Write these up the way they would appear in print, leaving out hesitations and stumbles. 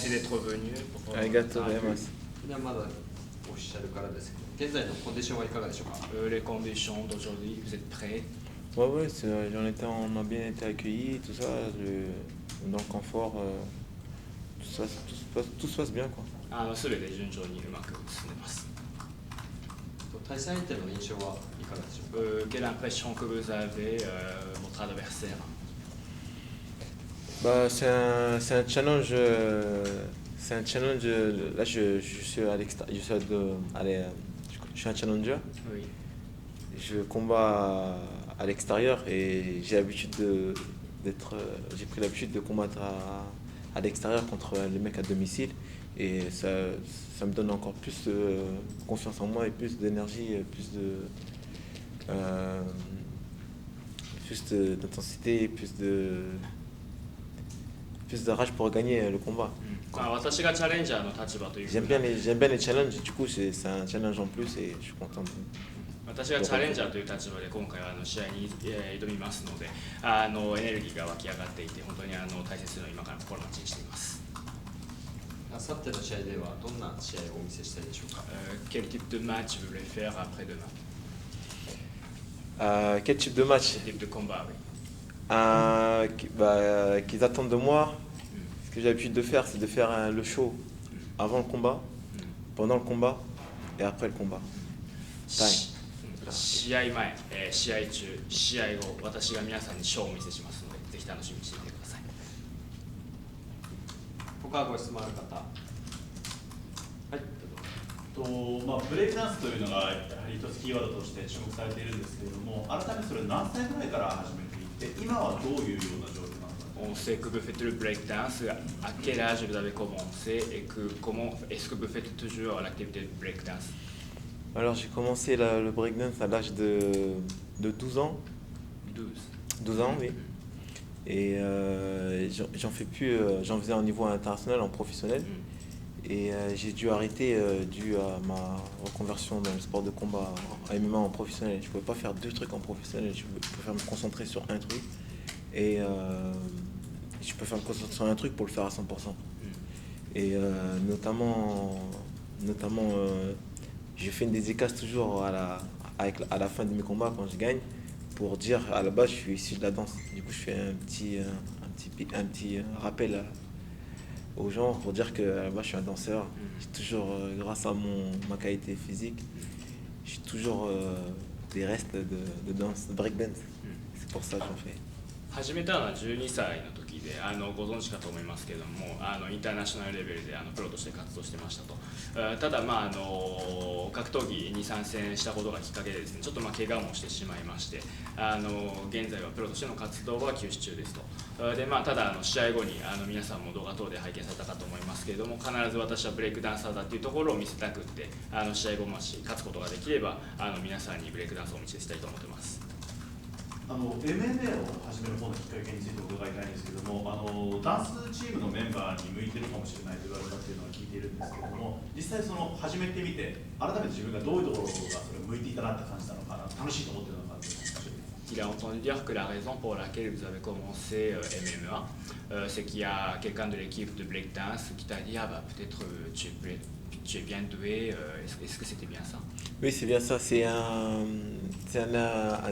merci d'être venu. ありがとうございます。ではまだオフィシャルからですけど、現在のコンディションはいかがでしょうか。Les conditions d'aujourd'hui, vous êtes prêts? Ouais, ouais, on a bien été accueillis, tout ça, dans le confort, tout se passe bien, quoi. すべて順調にうまく進んでます。対戦相手の印象はいかがでしょうか。Quelle impression que vous avez votre adversaire? Bah, c'est un challenge. C'est un challenge. Là, je suis à l'extérieur. Je suis un challenger. Oui. Je combats à l'extérieur et j'ai pris l'habitude de combattre à l'extérieur contre les mecs à domicile. Et ça me donne encore plus de confiance en moi et plus d'énergie, plus d'intensité, plus de rage pour gagner le combat. J'aime bien les challenges, du coup c'est un challenge en plus et je suis content. 私がチャレンジャーという立場で今回は試合に挑みますので、エネルギーが湧き上がっていて、本当に大切なのを今から心待ちにしています。あさっての試合ではどんな試合をお見せしたいでしょうか。Quel type de match vous voulez faire après-demain? Quel type de match? Quel type de combat, oui. Qu'ils attendent de moi. Ce que j'ai l'habitude de faire, c'est de faire le show avant le combat, pendant le combat et après le combat. 試合前、試合中、試合後、私が皆さんにショーをお見せしますので、ぜひ楽しみにしていてください。他ご質問ある方。はい。ブレイクダンスというのがやはり一つキーワードとして注目されているんですけれども、改めてそれ何歳ぐらいから始めていって、今はどういうような状況なのか。On sait que vous faites le breakdance. À quel âge vous avez commencé et est-ce que vous faites toujours l'activité de breakdance? Alors j'ai commencé le breakdance à l'âge de 12 ans. 12 ans, oui. Et j'en fais plus, j'en faisais au niveau international, en professionnel. Et j'ai dû arrêter dû à ma reconversion dans le sport de combat en MMA en professionnel. Je ne pouvais pas faire deux trucs en professionnel, je préfère me concentrer sur un truc. Et je préfère me concentrer sur un truc pour le faire à 100%. Et notamment je fais une dédicace toujours à la fin de mes combats quand je gagne pour dire à la base je suis issu de la danse. Du coup je fais un petit rappel aux gens pour dire que à la base je suis un danseur. J'ai toujours, grâce à ma qualité physique, j'ai toujours des restes de danse, de breakdance. C'est pour ça que j'en fais. 始めたのは12歳の時でご存知かと思いますけれどもインターナショナルレベルでプロとして活動してましたと。ただ格闘技に参戦したことがきっかけでですね、ちょっと怪我もしてしまいまして現在はプロとしての活動は休止中ですと。でただ試合後に皆さんも動画等で拝見されたかと思いますけれども、必ず私はブレイクダンサーだっていうところを見せたくって試合後もし勝つことができれば皆さんにブレイクダンスをお見せしたいと思ってます。MMA を始める方のきっかけについて伺いたいんですけども、ダンスチームのメンバーに向いてるかもしれないと言われたっていうのは聞いているんですけれども、実際始めてみて改めて自分がどういうところがそれ向いていたなって感じたのかな、楽しいと思ってるのかっていうのを教えて。Il a entendu dire que la raison pour laquelle vous avez commencé MMA, c'est qu'il y a quelqu'un de l'équipe de breakdance qui t'a dit peut-être tu es bien doué, est-ce que c'était bien ça? Oui, c'est bien ça. C'est un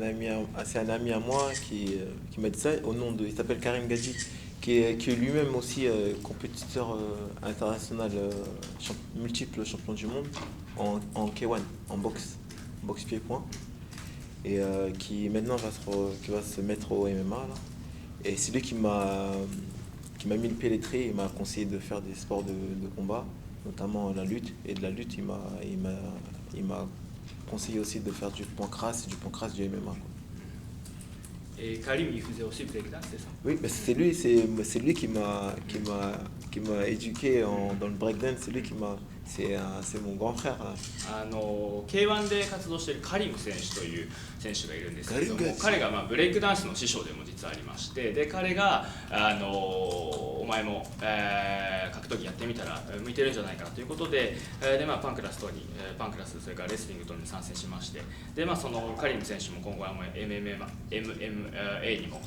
ami à moi qui m'a dit ça. Il s'appelle Karim Gadji, qui est lui-même aussi compétiteur international, multiple champion du monde en K1, en boxe pied-point. Et qui maintenant qui va se mettre au MMA là. Et c'est lui qui m'a mis le pied à l'étrier. Il m'a conseillé de faire des sports de combat, notamment la lutte. Et de la lutte, il m'a conseillé aussi de faire du pancrace du MMA. Et Karim, il faisait aussi breakdance, c'est ça? Oui, mais c'est lui qui m'a éduqué dans le breakdance. C'est lui qui m'a c'est mon grand frère. K1 で活動しているカリム選手という選手がいるんですけども、彼がブレイクダンスの師匠でも実はありまして、で彼がお前も格闘技やってみたら向いてるんじゃないかということで、でパンクラスそれからレスリング等に参戦しまして、でそのカリム選手も今後はMMA にも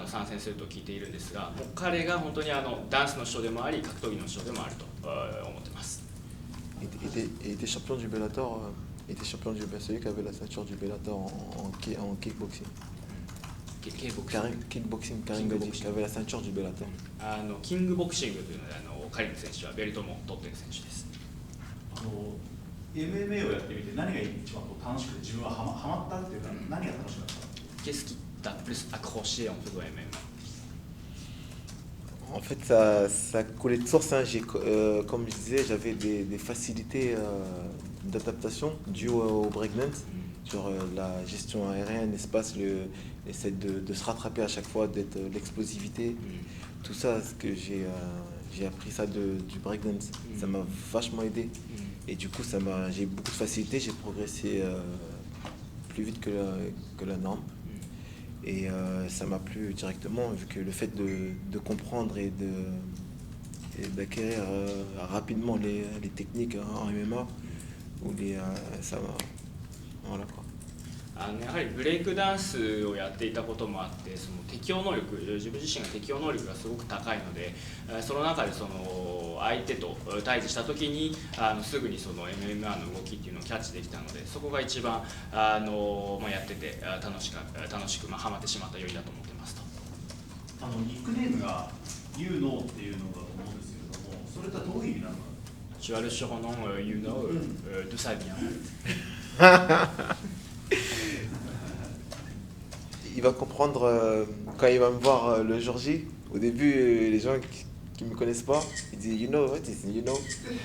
参戦すると聞いているんですが、もう彼が本当にダンスの師匠でもあり格闘技の師匠でもあると思ってます。Il était champion du Bellator, celui qui avait la ceinture du Bellator en kickboxing. Kickboxing, Karim Gadji, qui avait la ceinture du Bellator. キングボクシングというのでカリム選手はベルトも取っている選手です。MMA をやってみて何が一番楽しくて自分はハマったっていうか何が楽しかった？ Qu'est-ce qui t'a plus accroché en faisant MMA? En fait, ça coulait de source. Hein. Comme je disais, j'avais des facilités d'adaptation dues au breakdance, sur la gestion aérienne, l'espace, l'essayer de se rattraper à chaque fois, d'être l'explosivité. Tout ça, ce que j'ai appris ça du breakdance. Ça m'a vachement aidé. Et du coup, j'ai beaucoup de facilité, j'ai progressé plus vite que la norme. Et ça m'a plu directement, vu que le fait de comprendre et d'acquérir rapidement les techniques en MMA, ça m'a... Voilà quoi. やはりブレイクダンスをやっていたこともあって、その適応能力、自分自身が適応能力がすごく高いので、その中でその相手と対峙したときにすぐにその MMA の動きっていうのをキャッチできたので、そこが一番やってて楽しくハマってしまった要因だと思ってますと。ニックネームが You Know っていうのだと思うんですけれども、それとはどういう意味なのか。Tu as le surnom You Know, d'où ça vient? Il va comprendre quand il va me voir le jour J. Au début, les gens qui ne me connaissent pas, ils disent You know, what is you know?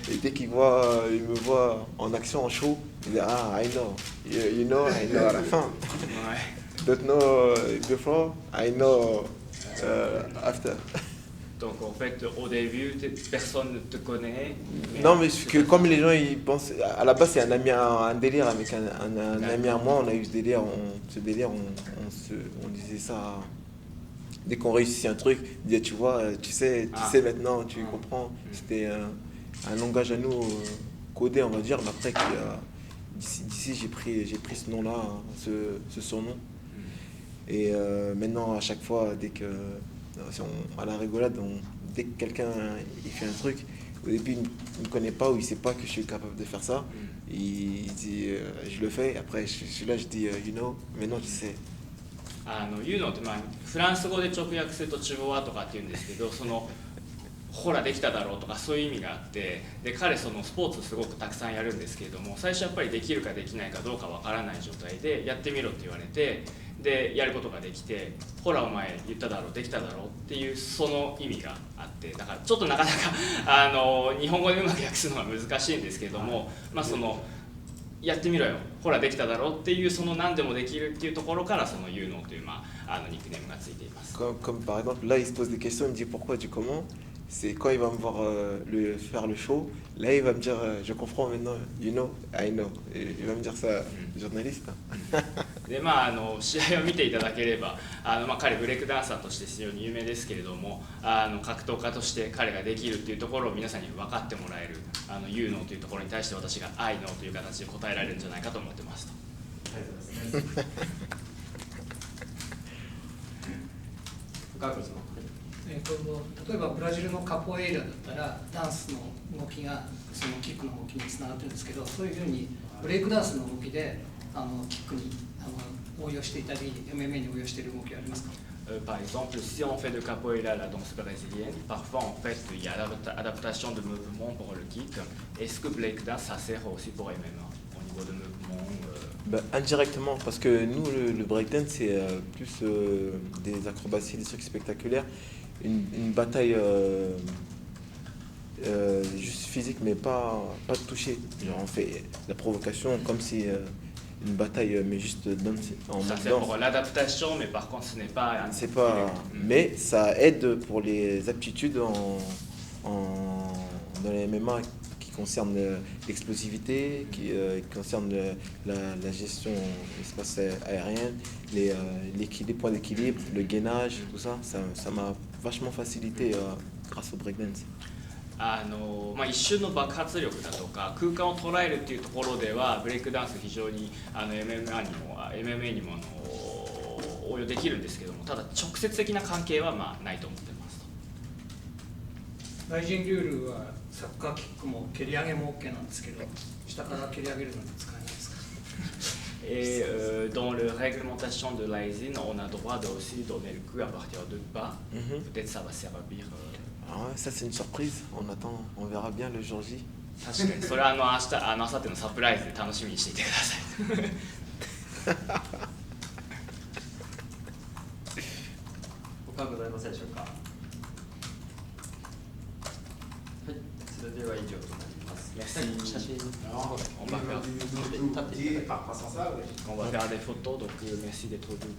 Et dès qu'il me voit en action, en show, il dit I know. You know, I know à la fin. Don't know before, I know after. Donc en fait, au début, personne ne te connaît. Non, mais que comme les gens ils pensent, à la base c'est un délire avec un ami à moi, on a eu ce délire, on disait ça dès qu'on réussit un truc, on disait tu vois, tu sais maintenant, tu comprends. C'était un langage à nous codé, on va dire, mais après d'ici j'ai pris ce nom-là, ce surnom. Et maintenant à chaque fois à la rigolade, dès que quelqu'un il fait un truc, au début il ne me connaît pas ou il ne sait pas que je suis capable de faire ça, il dit je le fais, après je suis là, je dis you know, maintenant tu sais. You know ってフランス語で直訳するとチュボワとかって言うんですけど、そのほらできただろうとかそういう意味があって、で彼そのスポーツすごくたくさんやるんですけれども、最初やっぱりできるかできないかどうかわからない状態でやってみろって言われて、でやることができて、ほらお前言っただろうできただろうっていうその意味があって、だからちょっとなかなか日本語でうまく訳すのは難しいんですけれども、そのやってみろよ、ほらできただろうっていうその何でもできるっていうところからそのYou Knowというニックネームがついています。Comme par exemple là il se pose des questions, il me dit pourquoi, du comment. C'est quand il va me voir faire le show, là il va me dire je comprends maintenant, you know, I know. Et il va me dire ça, journaliste. で試合を見ていただければ彼ブレイクダンサーとして非常に有名ですけれども、格闘家として彼ができるっていうところを皆さんに分かってもらえるYou Knowというところに対して私がI knowという形で答えられるんじゃないかと思ってますと。例えばブラジルのカポエイラだったらダンスの動きがそのキックの動きにつながってるんですけど、そういうふうにブレイクダンスの動きでキックに応用していたり MMA に応用している動きはありますか？Par exemple, si on fait de capoeira, la danse brésilienne, parfois en fait il y a l'adaptation de mouvements pour le kick. Est-ce que breakdance ça sert aussi pour MMA au niveau de mouvements? Indirectement, parce que nous le breakdance c'est plus des acrobaties, des trucs spectaculaires, une bataille juste physique mais pas de toucher. Genre on fait la provocation comme si une bataille mais juste en ça c'est pour l'adaptation, mais par contre ce n'est pas c'est pas mais ça aide pour les aptitudes dans les MMA qui concernent l'explosivité, qui concernent la gestion de l'espace aérien, les points d'équilibre, le gainage, tout ça, ça m'a vachement facilité grâce au breakdance. 一瞬の爆発力だとか空間を捉えるっていうところではブレイクダンス非常にMMA にも応用できるんですけども、ただ直接的な関係はないと思ってますと。外人ルールはサッカーキックも蹴り上げも OK なんですけど、下から蹴り上げるのに使えないですか？Et dans la réglementation de l'ASIN, on a droit de aussi donner le coup à partir de bas. Peut-être ça va servir. Ah ouais, ça c'est une surprise, on attend, on verra bien le jour J. 確かにそれは明後日のサプライズで楽しみにしていてください。他ございませんでしょうか。はい、それでは以上となります。写真 On va faire des photos, donc merci d'être venu.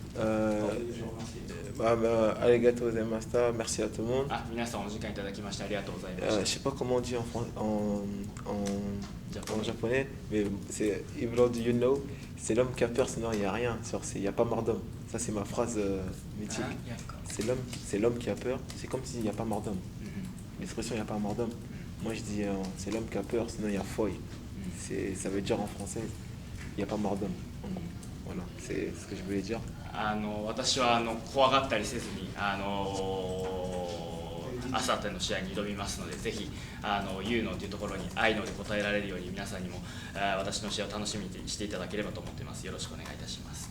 Arigato gozaimashita, merci à tout le monde. 皆さんお時間いただきましてありがとうございました。 Je sais pas comment on dit en japonais, mais c'est Ibro do you know, c'est l'homme qui a peur, sinon il n'y a rien, il n'y a pas mort d'homme. Ça c'est ma phrase mythique. C'est l'homme qui a peur, c'est comme s'il n'y a pas mort d'homme. L'expression il n'y a pas mort d'homme. Moi je dis c'est l'homme qui a peur, sinon il y a foi. Ça veut dire en français, il n'y a pas mort d'homme. Voilà, c'est ce que je voulais dire. 私は怖がったりせずにあさっての試合に挑みますので、ぜひユーノというところに愛ので応えられるように皆さんにも私の試合を楽しみにしていただければと思っています。よろしくお願いいたします。